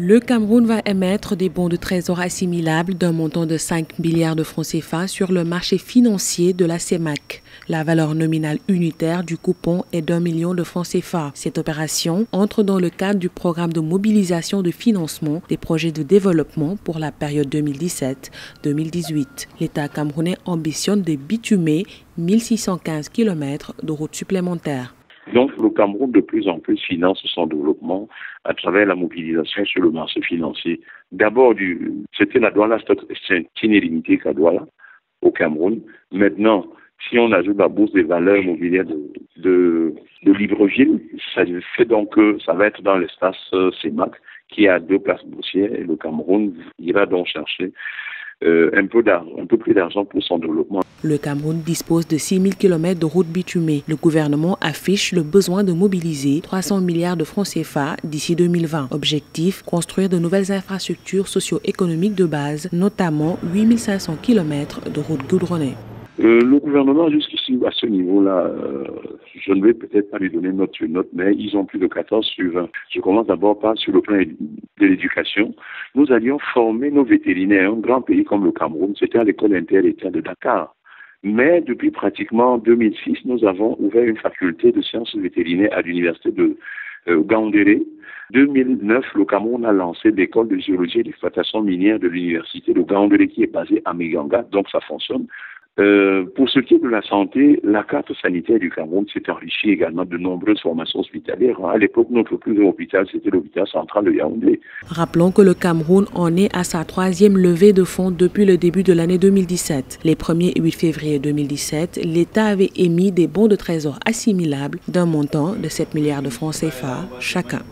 Le Cameroun va émettre des bons de trésor assimilables d'un montant de 5 milliards de francs CFA sur le marché financier de la CEMAC. La valeur nominale unitaire du coupon est d'1 million de francs CFA. Cette opération entre dans le cadre du programme de mobilisation de financement des projets de développement pour la période 2017-2018. L'État camerounais ambitionne de bitumer 1615 km de routes supplémentaires. Donc le Cameroun de plus en plus finance son développement à travers la mobilisation sur le marché financier. D'abord, c'était la douane, c'est illimité qu'à Douala au Cameroun. Maintenant, si on ajoute la bourse des valeurs mobilières de Libreville, ça fait donc que ça va être dans l'espace CEMAC qui a 2 places boursières et le Cameroun ira donc chercher un peu plus d'argent pour son développement. Le Cameroun dispose de 6 000 km de routes bitumées. Le gouvernement affiche le besoin de mobiliser 300 milliards de francs CFA d'ici 2020. Objectif, construire de nouvelles infrastructures socio-économiques de base, notamment 8 500 km de routes goudronnées. Le gouvernement, jusqu'ici, à ce niveau-là, je ne vais peut-être pas lui donner note sur note, mais ils ont plus de 14 sur 20. Je commence d'abord par sur le plan de l'éducation. Nous allions former nos vétérinaires. Un grand pays comme le Cameroun, c'était à l'école inter-État de Dakar. Mais depuis pratiquement 2006, nous avons ouvert une faculté de sciences vétérinaires à l'université de Gaoundéré. 2009, le Cameroun a lancé l'école de géologie et d'exploitation minière de l'université de Gaoundéré qui est basée à Méganga, donc ça fonctionne. Pour ce qui est de la santé, la carte sanitaire du Cameroun s'est enrichie également de nombreuses formations hospitalières. À l'époque, notre plus grand hôpital, c'était l'hôpital central de Yaoundé. Rappelons que le Cameroun en est à sa 3e levée de fonds depuis le début de l'année 2017. Les 1er et 8 février 2017, l'État avait émis des bons de trésor assimilables d'un montant de 7 milliards de francs CFA chacun.